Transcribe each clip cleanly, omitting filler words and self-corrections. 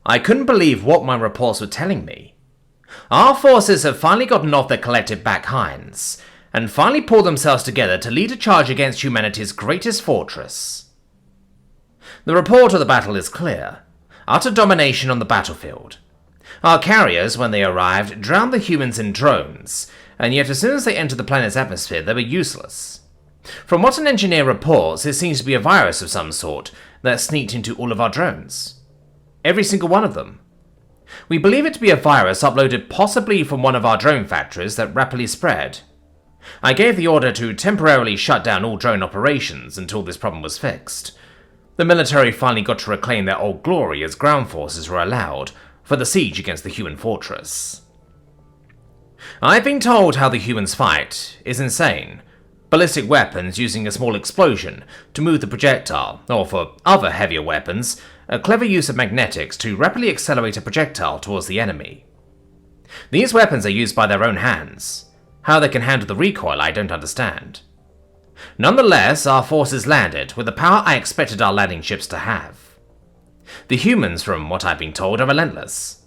I couldn't believe what my reports were telling me. Our forces have finally gotten off their collective back hinds, and finally pulled themselves together to lead a charge against humanity's greatest fortress. The report of the battle is clear. Utter domination on the battlefield. Our carriers, when they arrived, drowned the humans in drones, and yet as soon as they entered the planet's atmosphere, they were useless. From what an engineer reports, it seems to be a virus of some sort that sneaked into all of our drones. Every single one of them. We believe it to be a virus uploaded possibly from one of our drone factories that rapidly spread. I gave the order to temporarily shut down all drone operations until this problem was fixed. The military finally got to reclaim their old glory as ground forces were allowed for the siege against the human fortress. I've been told how the humans fight is insane. Ballistic weapons using a small explosion to move the projectile, or for other heavier weapons, a clever use of magnetics to rapidly accelerate a projectile towards the enemy. These weapons are used by their own hands. How they can handle the recoil I don't understand. Nonetheless, our forces landed with the power I expected our landing ships to have. The humans, from what I've been told, are relentless.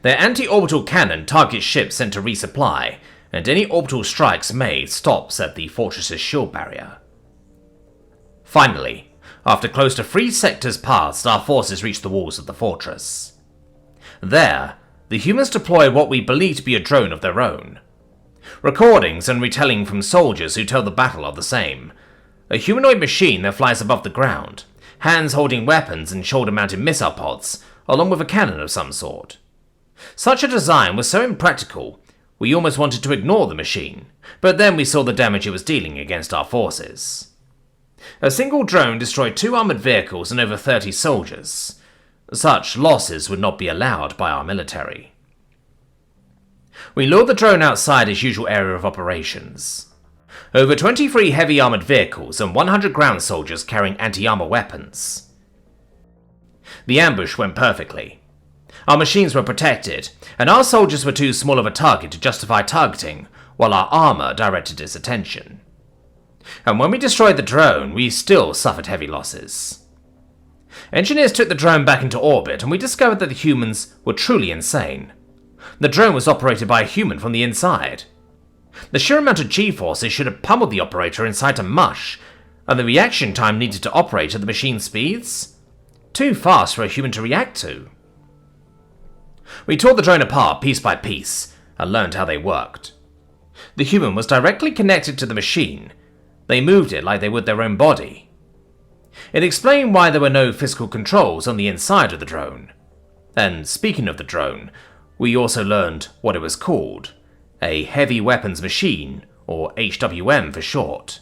Their anti-orbital cannon targets ships sent to resupply, and any orbital strikes made stops at the fortress's shield barrier. Finally, after close to 3 sectors passed, our forces reached the walls of the fortress. There, the humans deployed what we believe to be a drone of their own. Recordings and retelling from soldiers who tell the battle are the same. A humanoid machine that flies above the ground, hands holding weapons and shoulder-mounted missile pods, along with a cannon of some sort. Such a design was so impractical, we almost wanted to ignore the machine, but then we saw the damage it was dealing against our forces. A single drone destroyed 2 armored vehicles and over 30 soldiers. Such losses would not be allowed by our military. We lured the drone outside its usual area of operations. Over 23 heavy armored vehicles and 100 ground soldiers carrying anti-armor weapons. The ambush went perfectly. Our machines were protected, and our soldiers were too small of a target to justify targeting, while our armor directed its attention. And when we destroyed the drone, we still suffered heavy losses. Engineers took the drone back into orbit, and we discovered that the humans were truly insane. The drone was operated by a human from the inside. The sheer amount of G-forces should have pummeled the operator inside to mush, and the reaction time needed to operate at the machine speeds? Too fast for a human to react to. We tore the drone apart piece by piece, and learned how they worked. The human was directly connected to the machine. They moved it like they would their own body. It explained why there were no physical controls on the inside of the drone. And speaking of the drone, we also learned what it was called, a heavy weapons machine, or HWM for short.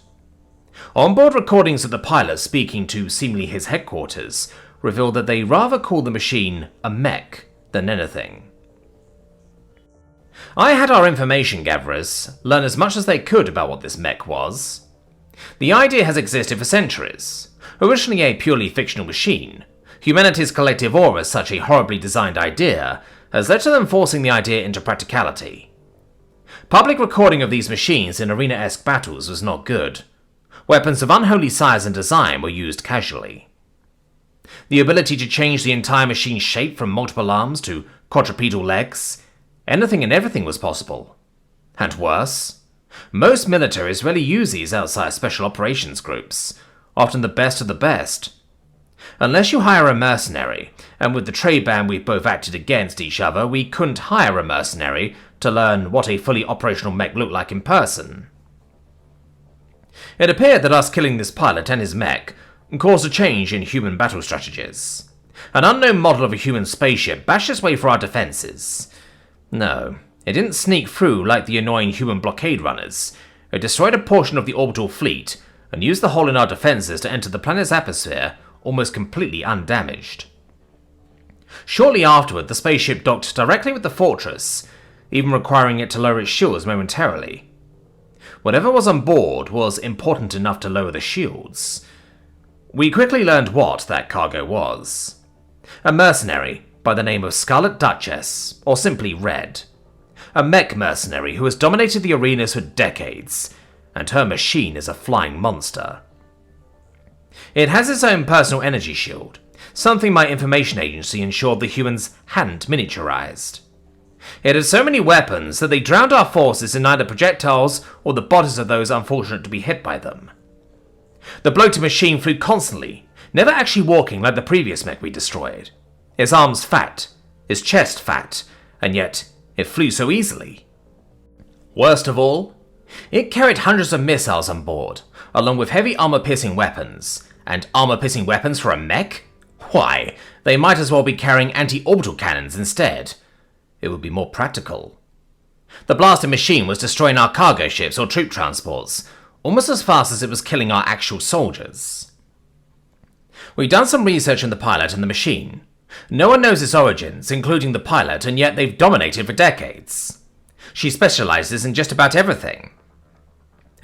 Onboard recordings of the pilot speaking to seemingly his headquarters revealed that they rather call the machine a mech than anything. I had our information gatherers learn as much as they could about what this mech was. The idea has existed for centuries. Originally a purely fictional machine, humanity's collective awe as such a horribly designed idea has led to them forcing the idea into practicality. Public recording of these machines in arena-esque battles was not good. Weapons of unholy size and design were used casually. The ability to change the entire machine's shape from multiple arms to quadrupedal legs, anything and everything was possible. And worse, most militaries rarely use these outside special operations groups, often the best of the best. Unless you hire a mercenary, and with the trade ban we both acted against each other, we couldn't hire a mercenary to learn what a fully operational mech looked like in person. It appeared that us killing this pilot and his mech caused a change in human battle strategies. An unknown model of a human spaceship bashed its way for our defenses. No, it didn't sneak through like the annoying human blockade runners. It destroyed a portion of the orbital fleet and used the hole in our defenses to enter the planet's atmosphere almost completely undamaged. Shortly afterward, the spaceship docked directly with the fortress, even requiring it to lower its shields momentarily. Whatever was on board was important enough to lower the shields. We quickly learned what that cargo was. A mercenary by the name of Scarlet Duchess, or simply Red. A mech mercenary who has dominated the arenas for decades, and her machine is a flying monster. It has its own personal energy shield, something my information agency ensured the humans hadn't miniaturized. It had so many weapons that they drowned our forces in either projectiles or the bodies of those unfortunate to be hit by them. The bloated machine flew constantly, never actually walking like the previous mech we destroyed. Its arms fat, its chest fat, and yet it flew so easily. Worst of all, it carried hundreds of missiles on board, along with heavy armor-piercing weapons. And armor-piercing weapons for a mech? Why, they might as well be carrying anti-orbital cannons instead. It would be more practical. The blasted machine was destroying our cargo ships or troop transports, almost as fast as it was killing our actual soldiers. We've done some research on the pilot and the machine. No one knows its origins, including the pilot, and yet they've dominated for decades. She specializes in just about everything.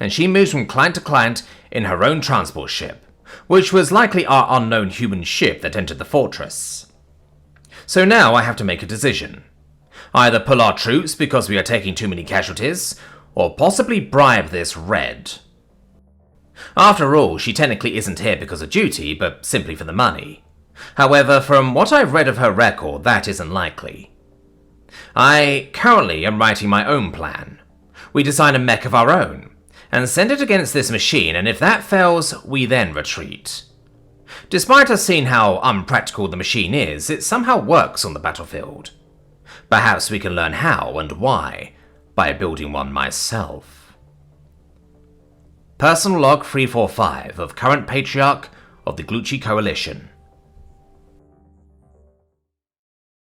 And she moves from client to client in her own transport ship, which was likely our unknown human ship that entered the fortress. So now I have to make a decision. Either pull our troops because we are taking too many casualties, or possibly bribe this Red. After all, she technically isn't here because of duty, but simply for the money. However, from what I've read of her record, that isn't likely. I currently am writing my own plan. We design a mech of our own, and send it against this machine, and if that fails, we then retreat. Despite us seeing how unpractical the machine is, it somehow works on the battlefield. Perhaps we can learn how and why by building one myself. Personal Log 345 of current Patriarch of the Glucci Coalition.